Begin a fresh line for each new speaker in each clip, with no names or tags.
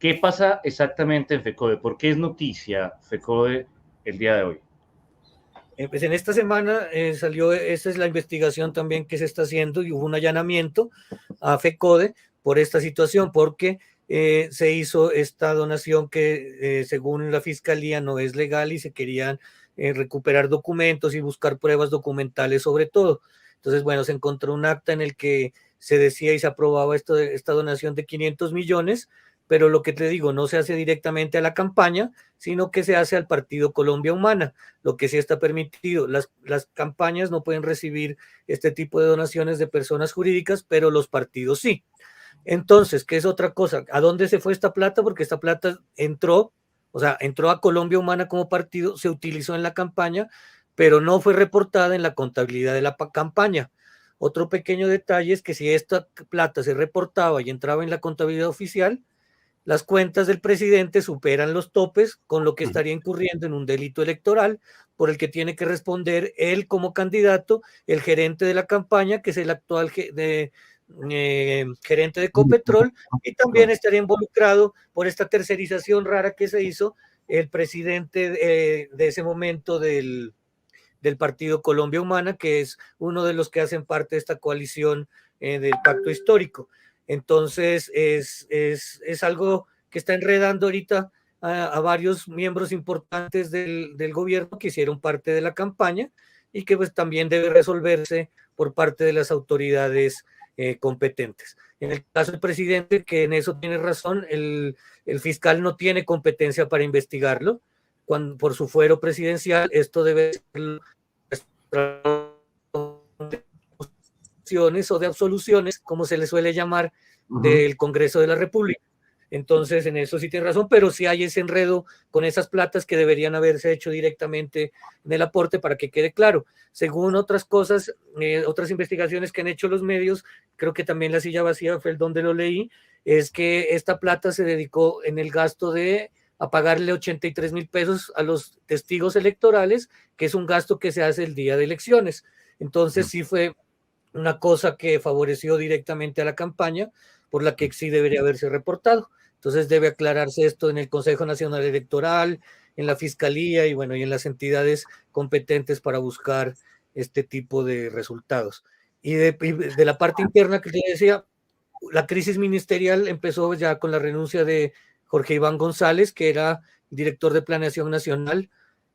¿Qué pasa exactamente en FECODE? ¿Por qué es noticia FECODE el día de hoy?
Pues en esta semana salió, esta es la investigación también que se está haciendo y hubo un allanamiento a FECODE por esta situación, porque se hizo esta donación que según la fiscalía no es legal y se querían recuperar documentos y buscar pruebas documentales sobre todo. Entonces, bueno, se encontró un acta en el que se decía y se aprobaba esta donación de 500 millones, pero lo que te digo, no se hace directamente a la campaña, sino que se hace al Partido Colombia Humana, lo que sí está permitido. Las campañas no pueden recibir este tipo de donaciones de personas jurídicas, pero los partidos sí. Entonces, ¿qué es otra cosa? ¿A dónde se fue esta plata? Porque esta plata entró, o sea, entró a Colombia Humana como partido, se utilizó en la campaña, pero no fue reportada en la contabilidad de la campaña. Otro pequeño detalle es que si esta plata se reportaba y entraba en la contabilidad oficial, las cuentas del presidente superan los topes, con lo que estaría incurriendo en un delito electoral por el que tiene que responder él como candidato, el gerente de la campaña, que es el actual gerente de Copetrol, y también estaría involucrado por esta tercerización rara que se hizo el presidente de ese momento del Partido Colombia Humana, que es uno de los que hacen parte de esta coalición del pacto histórico. Entonces, es algo que está enredando ahorita a varios miembros importantes del gobierno que hicieron parte de la campaña y que pues también debe resolverse por parte de las autoridades competentes. En el caso del presidente, que en eso tiene razón, el fiscal no tiene competencia para investigarlo. Por su fuero presidencial, esto debe ser o de absoluciones, como se le suele llamar, del Congreso de la República. Entonces, en eso sí tiene razón, pero sí hay ese enredo con esas platas que deberían haberse hecho directamente en el aporte para que quede claro. Según otras cosas, otras investigaciones que han hecho los medios, creo que también La Silla Vacía fue el donde lo leí, es que esta plata se dedicó en el gasto de a pagarle 83,000 pesos a los testigos electorales, que es un gasto que se hace el día de elecciones. Entonces sí fue una cosa que favoreció directamente a la campaña, por la que sí debería haberse reportado. Entonces debe aclararse esto en el Consejo Nacional Electoral, en la Fiscalía y bueno, y en las entidades competentes para buscar este tipo de resultados. Y de la parte interna que te decía, la crisis ministerial empezó ya con la renuncia de Jorge Iván González, que era director de Planeación Nacional,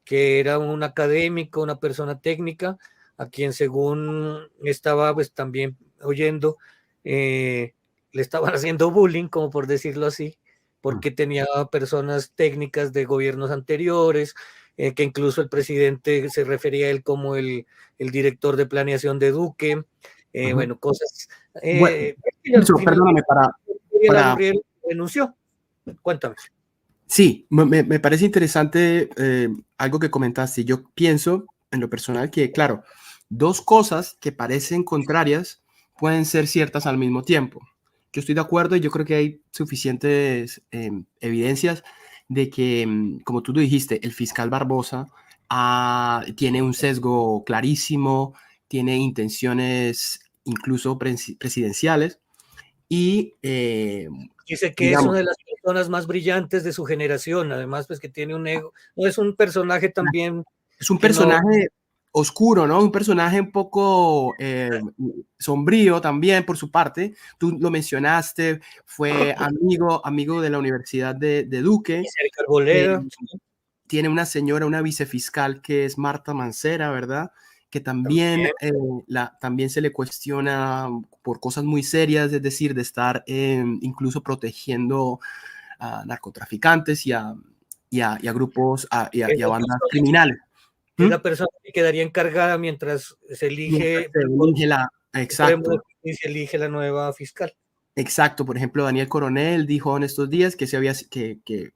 que era un académico, una persona técnica, a quien según estaba pues también oyendo, le estaban haciendo bullying, como por decirlo así, porque tenía personas técnicas de gobiernos anteriores, que incluso el presidente se refería a él como el director de planeación de Duque, bueno, cosas.
Bueno,
Finalmente,
perdóname, para...
Gabriel renunció. Cuéntame.
Sí, me parece interesante algo que comentaste. Yo pienso en lo personal que, claro, dos cosas que parecen contrarias pueden ser ciertas al mismo tiempo. Yo estoy de acuerdo y yo creo que hay suficientes evidencias de que, como tú lo dijiste, el fiscal Barbosa tiene un sesgo clarísimo, tiene intenciones incluso presidenciales y,
dice que
digamos,
es una de las personas más brillantes de su generación, además pues que tiene un ego, no es un personaje también
es un
que no...
personaje oscuro, ¿no? Un personaje un poco sombrío también por su parte. Tú lo mencionaste, fue amigo de la Universidad de Duque.
Arboleda.
Tiene una señora, una vicefiscal que es Marta Mancera, ¿verdad? Que también, también se le cuestiona por cosas muy serias, es decir, de estar incluso protegiendo a narcotraficantes y a grupos y a bandas criminales.
Es la persona que quedaría encargada mientras se elige,
exacto.
se elige la nueva fiscal.
Exacto. Por ejemplo, Daniel Coronel dijo en estos días que que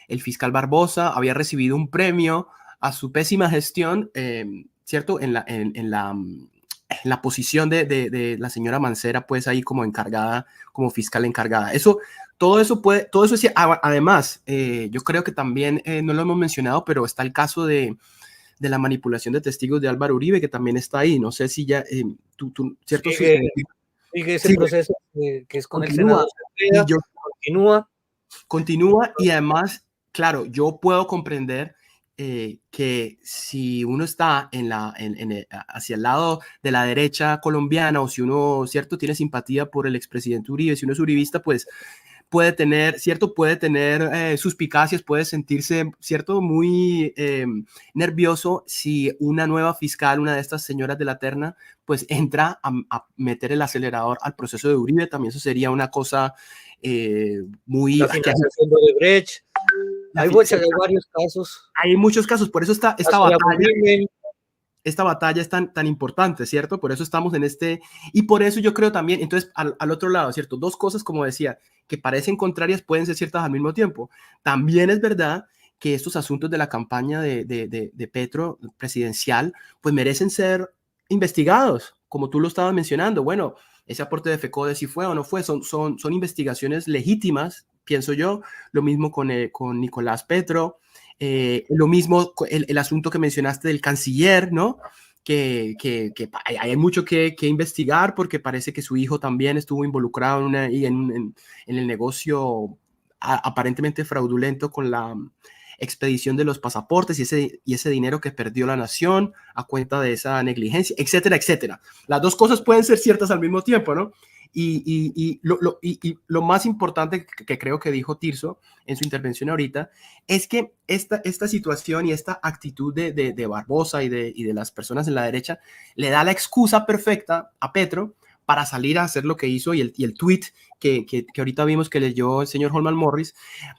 el fiscal Barbosa había recibido un premio a su pésima gestión, ¿cierto? En la posición de la señora Mancera, pues ahí como encargada, como fiscal encargada. Todo eso es, además, yo creo que también, no lo hemos mencionado, pero está el caso de la manipulación de testigos de Álvaro Uribe, que también está ahí. No sé si ya, ¿cierto?
Sigue ese proceso que es con el Senado. Continúa.
Continúa y además, claro, yo puedo comprender que si uno está hacia el lado de la derecha colombiana o si uno, cierto, tiene simpatía por el expresidente Uribe, si uno es uribista, pues puede tener, cierto, puede tener suspicacias, puede sentirse, cierto, muy nervioso si una nueva fiscal, una de estas señoras de la terna, pues entra a meter el acelerador al proceso de Uribe. También eso sería una cosa muy...
La financiación de Odebrecht. Hay varios casos.
Hay muchos casos, por eso esta batalla es tan importante, ¿cierto? Por eso estamos en y por eso yo creo también, entonces, al otro lado, ¿cierto? Dos cosas, como decía, que parecen contrarias, pueden ser ciertas al mismo tiempo. También es verdad que estos asuntos de la campaña de Petro presidencial, pues merecen ser investigados, como tú lo estabas mencionando. Bueno, ese aporte de FECODE, si fue o no fue, son investigaciones legítimas, pienso yo. Lo mismo con Nicolás Petro. Lo mismo el asunto que mencionaste del canciller, ¿no? Que hay mucho que investigar porque parece que su hijo también estuvo involucrado en el negocio aparentemente fraudulento con la expedición de los pasaportes y ese dinero que perdió la nación a cuenta de esa negligencia, etcétera, etcétera. Las dos cosas pueden ser ciertas al mismo tiempo, ¿no? Y lo más importante que creo que dijo Tirso en su intervención ahorita es que esta situación y esta actitud de Barbosa y de las personas en la derecha le da la excusa perfecta a Petro para salir a hacer lo que hizo y el tweet que ahorita vimos que leyó el señor Holman Morris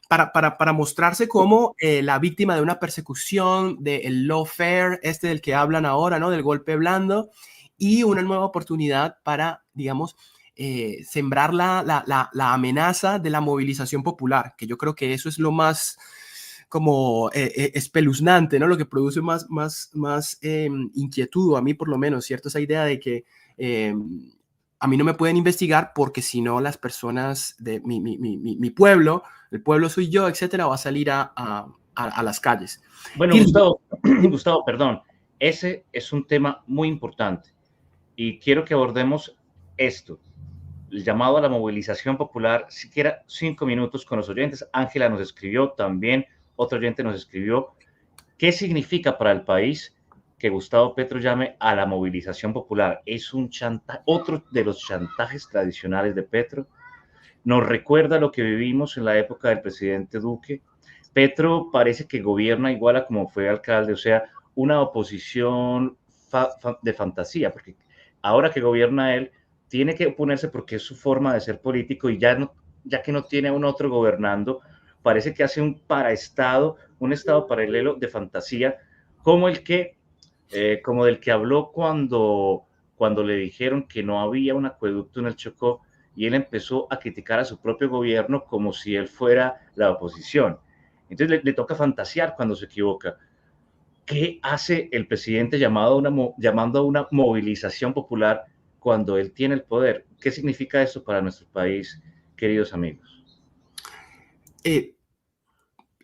para mostrarse como la víctima de una persecución, del lawfare del que hablan ahora, ¿no? Del golpe blando, y una nueva oportunidad para, digamos, sembrar la amenaza de la movilización popular, que yo creo que eso es lo más como espeluznante, ¿no? Lo que produce más inquietud, a mí por lo menos, ¿cierto? Esa idea de que a mí no me pueden investigar porque si no las personas de mi pueblo, el pueblo soy yo, etcétera, va a salir a las calles.
Bueno, Gustavo, perdón, ese es un tema muy importante y quiero que abordemos esto. El llamado a la movilización popular, siquiera 5 minutos con los oyentes. Ángela nos escribió, también otro oyente nos escribió. ¿Qué significa para el país que Gustavo Petro llame a la movilización popular? Es un chantaje, otro de los chantajes tradicionales de Petro. Nos recuerda lo que vivimos en la época del presidente Duque. Petro parece que gobierna igual a como fue alcalde, o sea, una oposición de fantasía, porque ahora que gobierna él, tiene que oponerse porque es su forma de ser político y ya que no tiene a un otro gobernando, parece que hace un paraestado, un estado paralelo de fantasía, como del que habló cuando le dijeron que no había un acueducto en el Chocó y él empezó a criticar a su propio gobierno como si él fuera la oposición. Entonces le toca fantasear cuando se equivoca. ¿Qué hace el presidente llamando a una movilización popular cuando él tiene el poder? ¿Qué significa eso para nuestro país, queridos amigos?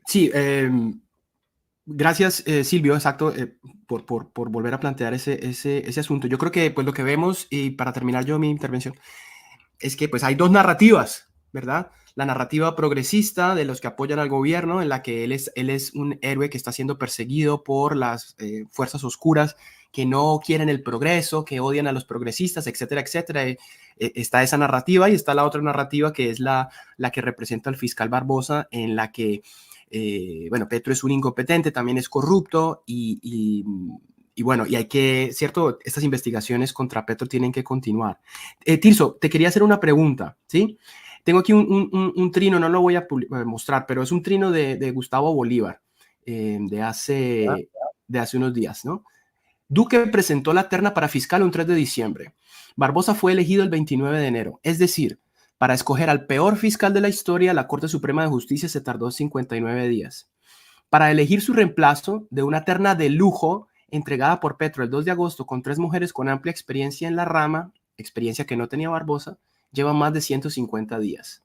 Sí, gracias, Silvio, exacto, por volver a plantear ese asunto. Yo creo que pues lo que vemos, y para terminar yo mi intervención, es que pues hay dos narrativas, ¿verdad? La narrativa progresista de los que apoyan al gobierno, en la que él es un héroe que está siendo perseguido por las fuerzas oscuras que no quieren el progreso, que odian a los progresistas, etcétera, etcétera. Está esa narrativa y está la otra narrativa que es la que representa al fiscal Barbosa, en la que, bueno, Petro es un incompetente, también es corrupto y bueno, y hay que, ¿cierto? Estas investigaciones contra Petro tienen que continuar. Tirso, te quería hacer una pregunta, ¿sí? Tengo aquí un trino, no lo voy a mostrar, pero es un trino de Gustavo Bolívar, de hace unos días, ¿no? Duque presentó la terna para fiscal un 3 de diciembre. Barbosa fue elegido el 29 de enero. Es decir, para escoger al peor fiscal de la historia, la Corte Suprema de Justicia se tardó 59 días. Para elegir su reemplazo de una terna de lujo entregada por Petro el 2 de agosto con 3 mujeres con amplia experiencia en la rama, experiencia que no tenía Barbosa, lleva más de 150 días.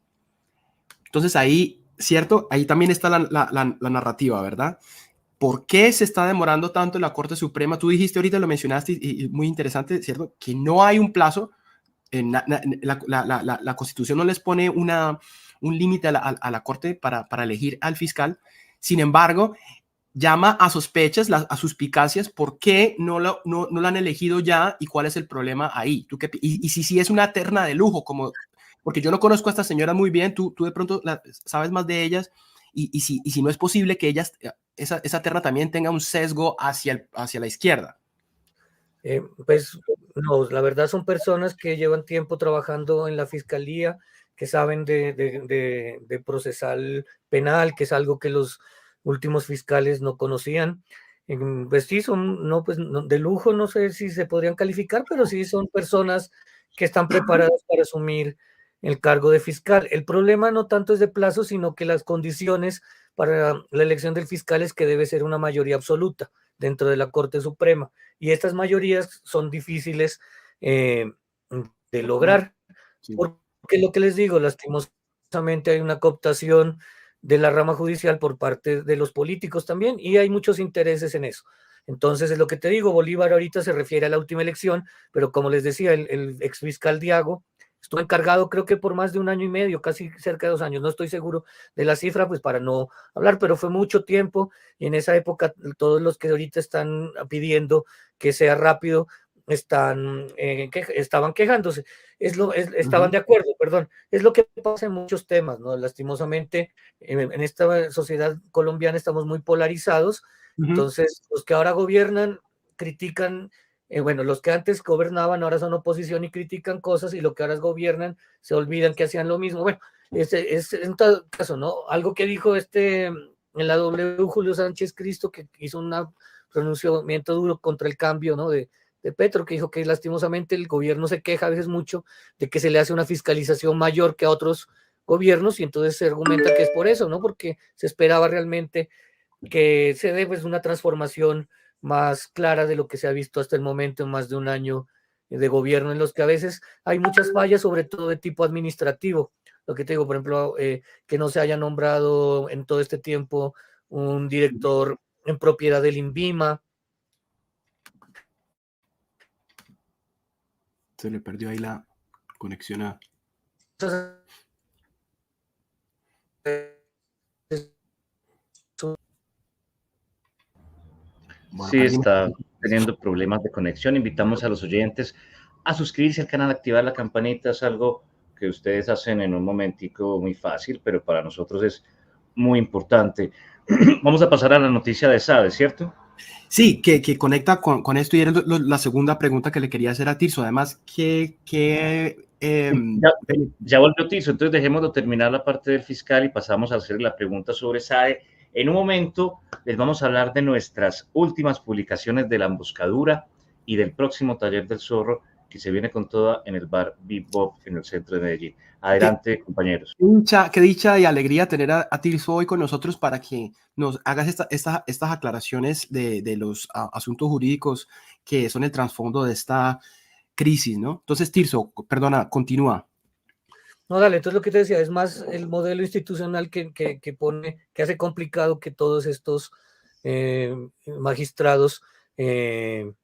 Entonces ahí, ¿cierto? Ahí también está la narrativa, ¿verdad? ¿Por qué se está demorando tanto en la Corte Suprema? Tú dijiste ahorita, lo mencionaste, y muy interesante, ¿cierto? Que no hay un plazo. La Constitución no les pone una un límite a la Corte para elegir al fiscal. Sin embargo, llama a sospechas, a suspicacias, ¿por qué no lo han elegido ya y cuál es el problema ahí? Y si es una terna de lujo, porque yo no conozco a esta señora muy bien, tú de pronto sabes más de ellas, y si no es posible que esa terna también tenga un sesgo hacia la izquierda.
Pues no, la verdad son personas que llevan tiempo trabajando en la fiscalía, que saben de procesal penal, que es algo que los últimos fiscales no conocían. Pues sí, son, no, pues de lujo, no sé si se podrían calificar, pero sí son personas que están preparadas para asumir el cargo de fiscal. El problema no tanto es de plazo, sino que las condiciones para la elección del fiscal es que debe ser una mayoría absoluta dentro de la Corte Suprema. Y estas mayorías son difíciles de lograr,
Sí.
porque lo que les digo, lastimosamente hay una cooptación de la rama judicial por parte de los políticos también, y hay muchos intereses en eso. Entonces, es lo que te digo, Bolívar ahorita se refiere a la última elección, pero como les decía, el exfiscal Diago estuvo encargado creo que por más de 1 año y medio, casi cerca de 2 años, no estoy seguro de la cifra, pues para no hablar, pero fue mucho tiempo, y en esa época todos los que ahorita están pidiendo que sea rápido, estaban quejándose, estaban de acuerdo, perdón, es lo que pasa en muchos temas, ¿no? Lastimosamente, en esta sociedad colombiana estamos muy polarizados, entonces los que ahora gobiernan critican, bueno, los que antes gobernaban ahora son oposición y critican cosas, y los que ahora gobiernan se olvidan que hacían lo mismo. Bueno, es en todo caso, ¿no? Algo que dijo en la W Julio Sánchez Cristo, que hizo un pronunciamiento duro contra el cambio, ¿no? de Petro, que dijo que lastimosamente el gobierno se queja a veces mucho de que se le hace una fiscalización mayor que a otros gobiernos, y entonces se argumenta que es por eso, ¿no? Porque se esperaba realmente que se dé pues una transformación más clara de lo que se ha visto hasta el momento en más de 1 año de gobierno, en los que a veces hay muchas fallas, sobre todo de tipo administrativo. Lo que te digo, por ejemplo, que no se haya nombrado en todo este tiempo un director en propiedad del INVIMA.
Se le perdió ahí la conexión a...
Bueno, sí, está teniendo problemas de conexión. Invitamos a los oyentes a suscribirse al canal, activar la campanita. Es algo que ustedes hacen en un momentico muy fácil, pero para nosotros es muy importante. Vamos a pasar a la noticia de SADE, ¿cierto?
Sí, que conecta con esto, y era la segunda pregunta que le quería hacer a Tirso. Además,
ya volvió Tirso, entonces dejemos de terminar la parte del fiscal y pasamos a hacer la pregunta sobre SADE. En un momento les vamos a hablar de nuestras últimas publicaciones de la emboscadura y del próximo taller del zorro que se viene con toda en el bar Bebop en el centro de Medellín. Adelante, compañeros.
Qué dicha y alegría tener a Tirso hoy con nosotros para que nos hagas estas aclaraciones de los asuntos jurídicos que son el trasfondo de esta crisis, ¿no? Entonces, Tirso, perdona, continúa.
No, dale, entonces lo que te decía, es más el modelo institucional que hace complicado que todos estos magistrados se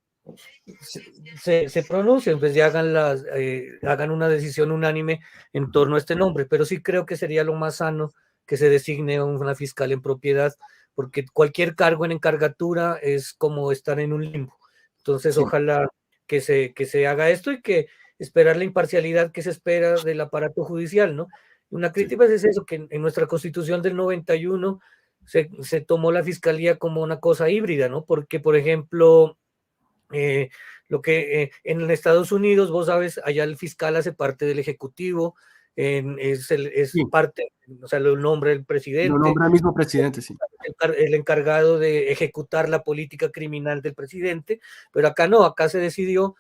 pronuncien, pues ya hagan una decisión unánime en torno a este nombre, pero sí creo que sería lo más sano que se designe una fiscal en propiedad, porque cualquier cargo en encargatura es como estar en un limbo. Entonces, sí, ojalá que se haga esto, y que esperar la imparcialidad que se espera del aparato judicial, ¿no? Una crítica es eso, que en nuestra Constitución del 91 se tomó la fiscalía como una cosa híbrida, ¿no? Porque, por ejemplo, lo que en Estados Unidos, vos sabes, allá el fiscal hace parte del Ejecutivo, es sí, parte, o sea, lo nombra el presidente.
Lo nombra el mismo presidente, sí.
El encargado de ejecutar la política criminal del presidente, pero acá no, acá se decidió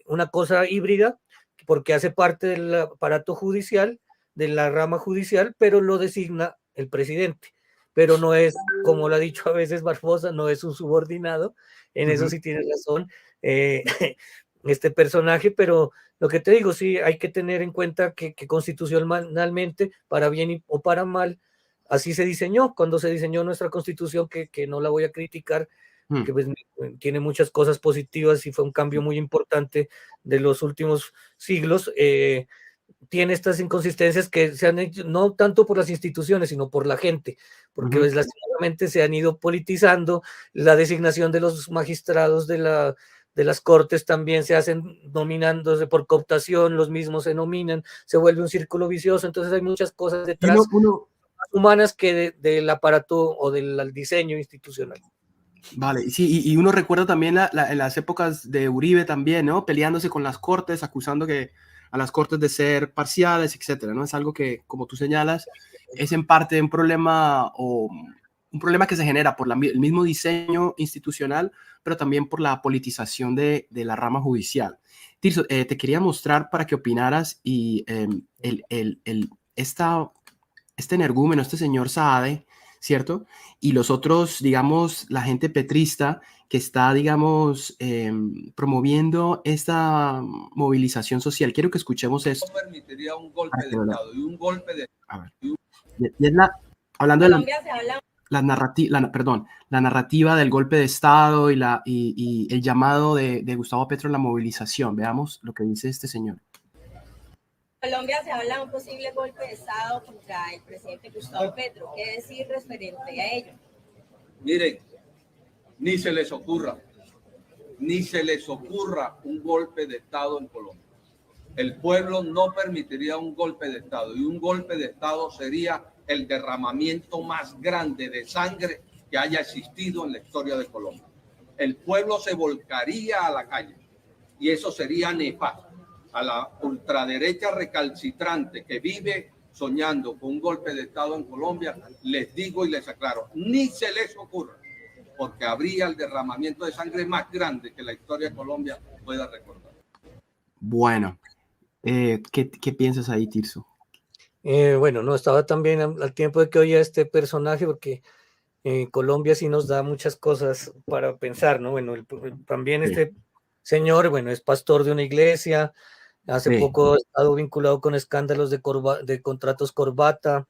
una cosa híbrida, porque hace parte del aparato judicial, de la rama judicial, pero lo designa el presidente. Pero no es, como lo ha dicho a veces Barbosa, no es un subordinado, en eso sí tienes razón, este personaje, pero lo que te digo, sí, hay que tener en cuenta que constitucionalmente, para bien o para mal, así se diseñó, cuando se diseñó nuestra Constitución, que no la voy a criticar, que pues, tiene muchas cosas positivas y fue un cambio muy importante de los últimos siglos, tiene estas inconsistencias que se han hecho no tanto por las instituciones, sino por la gente, porque pues, lastimosamente se han ido politizando. La designación de los magistrados de las cortes también se hacen nominándose por cooptación, los mismos se nominan, se vuelve un círculo vicioso. Entonces hay muchas cosas detrás humanas que del aparato o del diseño institucional.
Vale, sí, y uno recuerda también en las épocas de Uribe también, ¿no? Peleándose con las cortes, acusando a las cortes de ser parciales, etcétera, ¿no? Es algo que, como tú señalas, es en parte un problema que se genera por el mismo diseño institucional, pero también por la politización de la rama judicial. Tirso, te quería mostrar para que opinaras y este energúmeno, este señor Saade, ¿cierto? Y los otros, digamos, la gente petrista que está, digamos, promoviendo esta movilización social. Quiero que escuchemos esto.
No permitiría un golpe de Estado y un golpe de...
A ver. Y es hablando de la narrativa del golpe de Estado y el llamado de Gustavo Petro a la movilización. Veamos lo que dice este señor.
Colombia se habla de un posible golpe de Estado contra el presidente Gustavo Petro. ¿Qué decir referente a ello?
Miren, ni se les ocurra un golpe de Estado en Colombia. El pueblo no permitiría un golpe de Estado, y un golpe de Estado sería el derramamiento más grande de sangre que haya existido en la historia de Colombia. El pueblo se volcaría a la calle y eso sería nefasto. A la ultraderecha recalcitrante que vive soñando con un golpe de Estado en Colombia, les digo y les aclaro, ni se les ocurra, porque habría el derramamiento de sangre más grande que la historia de Colombia pueda recordar.
Bueno, ¿qué piensas ahí, Tirso?
Bueno, no, estaba también al tiempo de que oía este personaje, porque Colombia sí nos da muchas cosas para pensar, ¿no? Bueno, también este señor, bueno, es pastor de una iglesia. Hace poco ha estado vinculado con escándalos de contratos corbata.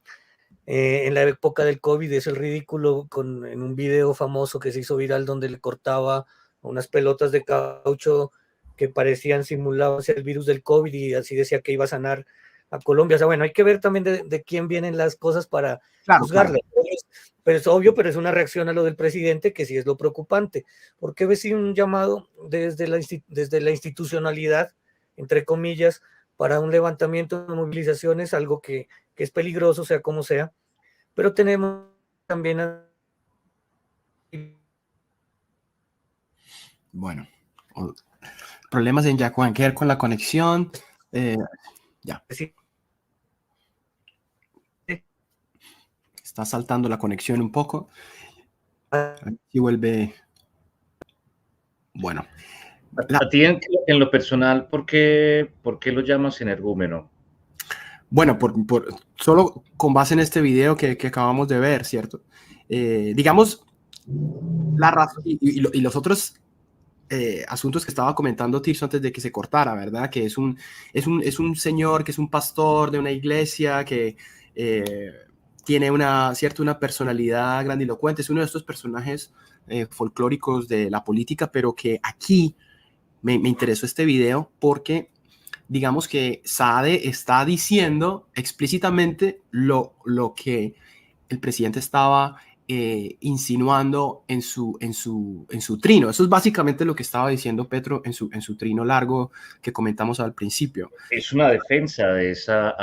En la época del COVID es el ridículo en un video famoso que se hizo viral donde le cortaba unas pelotas de caucho que parecían simulados el virus del COVID y así decía que iba a sanar a Colombia. O sea, bueno, hay que ver también de quién vienen las cosas para juzgarlas. Claro. Pero es obvio, pero es una reacción a lo del presidente que sí es lo preocupante. ¿Por qué ves un llamado desde la institucionalidad, entre comillas, para un levantamiento de movilizaciones, algo que es peligroso, sea como sea? Pero tenemos también...
Bueno, problemas en Yacuán, que ver con la conexión. Ya.
Sí.
Está saltando la conexión un poco. Y vuelve... Bueno.
A ti en lo personal, ¿por qué lo llamas energúmeno?
Bueno, solo con base en este video que acabamos de ver, ¿cierto? Digamos, la razón y los otros asuntos que estaba comentando Tirso antes de que se cortara, ¿verdad? Que es un señor que es un pastor de una iglesia que tiene una personalidad grandilocuente, es uno de estos personajes folclóricos de la política, pero que aquí me interesó este video porque digamos que Saade está diciendo explícitamente lo que el presidente estaba insinuando en su trino. Eso es básicamente lo que estaba diciendo Petro en su trino largo que comentamos al principio.
Es una defensa de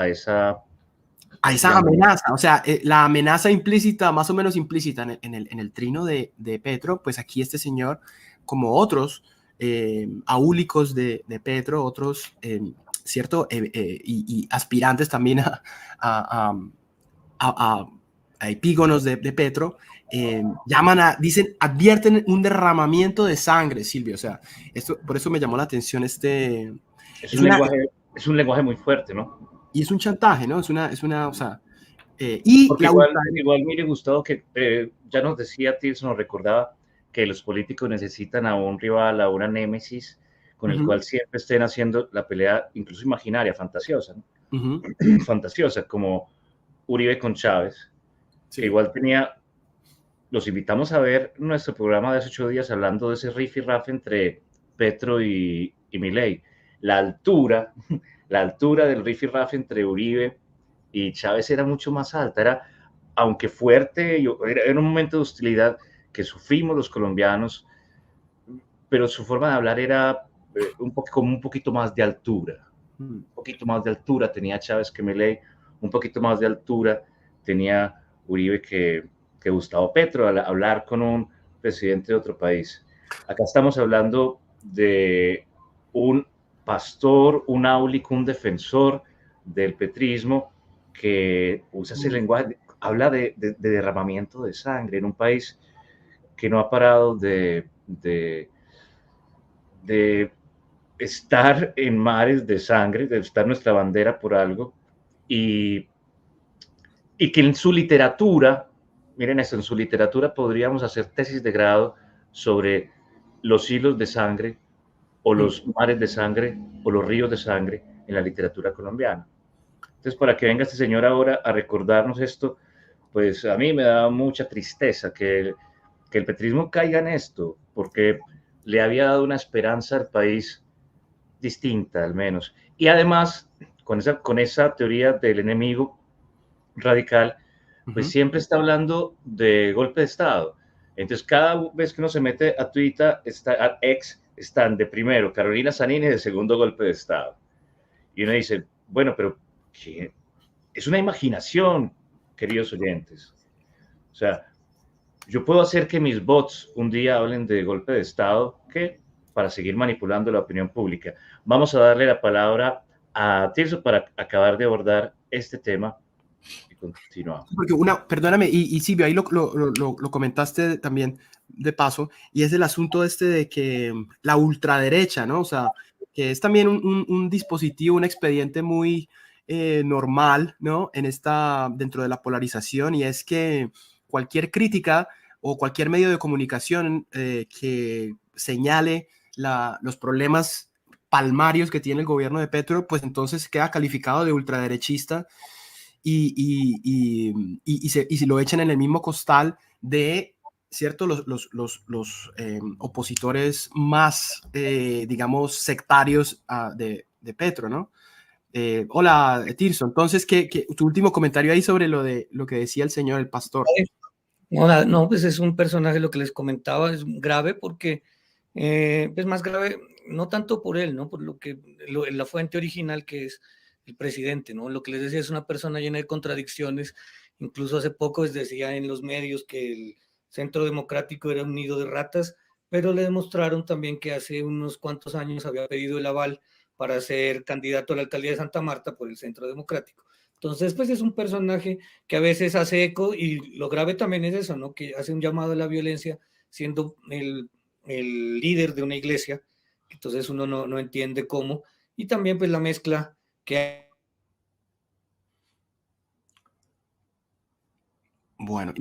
a esa
amenaza, o sea, la amenaza implícita, más o menos implícita en el trino de Petro, pues aquí este señor, como otros aúlicos de Petro, otros, ¿cierto? Y aspirantes también a epígonos de Petro, advierten un derramamiento de sangre, Silvio. O sea, por eso me llamó la atención
es un lenguaje muy fuerte, ¿no?
Y es un chantaje, ¿no? O sea,
igual, mire, Gustavo, que ya nos decía Tirso, nos recordaba que los políticos necesitan a un rival, a una némesis, con el cual siempre estén haciendo la pelea, incluso imaginaria, fantasiosa, ¿no? Fantasiosa, como Uribe con Chávez, que igual los invitamos a ver nuestro programa de hace 8 días hablando de ese riff y raff entre Petro y Milei. La altura la altura del rifirrafe entre Uribe y Chávez era mucho más alta, era, aunque fuerte, era un momento de hostilidad que sufrimos los colombianos, pero su forma de hablar era como un poquito más de altura, un poquito más de altura tenía Chávez que Milei, un poquito más de altura tenía Uribe que Gustavo Petro al hablar con un presidente de otro país. Acá estamos hablando de un pastor, un áulico, un defensor del petrismo que usa ese lenguaje, habla de derramamiento de sangre en un país que no ha parado de estar en mares de sangre, de estar nuestra bandera por algo, y que en su literatura, miren esto, en su literatura podríamos hacer tesis de grado sobre los hilos de sangre o los mares de sangre o los ríos de sangre en la literatura colombiana. Entonces, para que venga este señor ahora a recordarnos esto, pues a mí me da mucha tristeza que el petrismo caiga en esto, porque le había dado una esperanza al país distinta, al menos. Y además, con esa teoría del enemigo radical, pues siempre está hablando de golpe de Estado. Entonces, cada vez que uno se mete a Twitter, a X, están de primero Carolina Zanini y de segundo golpe de Estado. Y uno dice, bueno, pero ¿qué? Es una imaginación, queridos oyentes. O sea, yo puedo hacer que mis bots un día hablen de golpe de Estado, ¿qué? Para seguir manipulando la opinión pública. Vamos a darle la palabra a Tirso para acabar de abordar este tema y continuamos.
Porque perdóname, y Silvio, ahí lo comentaste también de paso, y es el asunto de que la ultraderecha, ¿no? O sea, que es también un dispositivo, un expediente muy normal, ¿no? Dentro de la polarización, y es que cualquier crítica o cualquier medio de comunicación que señale los problemas palmarios que tiene el gobierno de Petro, pues entonces queda calificado de ultraderechista y si lo echan en el mismo costal de, ¿cierto? Los opositores más, digamos, sectarios de Petro, ¿no? Hola, Tirso. Entonces, tu último comentario ahí sobre lo que decía el señor, el pastor.
No, pues es un personaje, lo que les comentaba, es grave porque es más grave, no tanto por él, ¿no? Por la fuente original que es el presidente, ¿no? Lo que les decía, es una persona llena de contradicciones. Incluso hace poco les decía en los medios que el Centro Democrático era un nido de ratas, pero le demostraron también que hace unos cuantos años había pedido el aval para ser candidato a la alcaldía de Santa Marta por el Centro Democrático. Entonces, pues es un personaje que a veces hace eco, y lo grave también es eso, ¿no? Que hace un llamado a la violencia siendo el líder de una iglesia. Entonces uno no entiende cómo. Y también pues la mezcla que...
Bueno,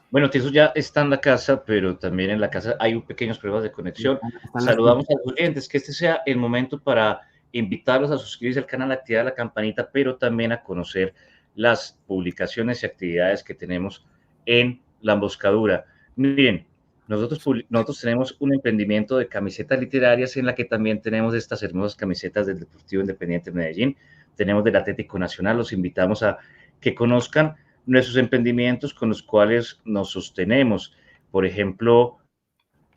Bueno, Tirso ya está en la casa, pero también en la casa hay pequeños problemas de conexión. Saludamos a los oyentes, que este sea el momento para invitarlos a suscribirse al canal, activar la campanita, pero también a conocer las publicaciones y actividades que tenemos en La Emboscadura. Miren, nosotros tenemos un emprendimiento de camisetas literarias en la que también tenemos estas hermosas camisetas del Deportivo Independiente de Medellín, tenemos del Atlético Nacional. Los invitamos a que conozcan nuestros emprendimientos con los cuales nos sostenemos. Por ejemplo,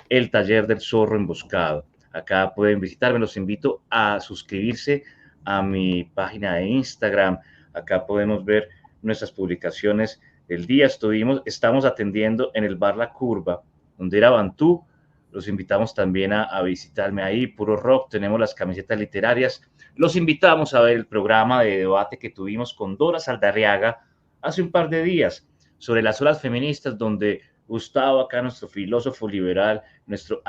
el Taller del Zorro Emboscado. Acá pueden visitarme, los invito a suscribirse a mi página de Instagram. Acá podemos ver nuestras publicaciones del día. Estamos atendiendo en el bar La Curva, donde era Bantú. Los invitamos también a visitarme ahí, puro rock. Tenemos las camisetas literarias. Los invitamos a ver el programa de debate que tuvimos con Dora Saldarriaga hace un par de días sobre las olas feministas, donde Gustavo, acá nuestro filósofo liberal, nuestro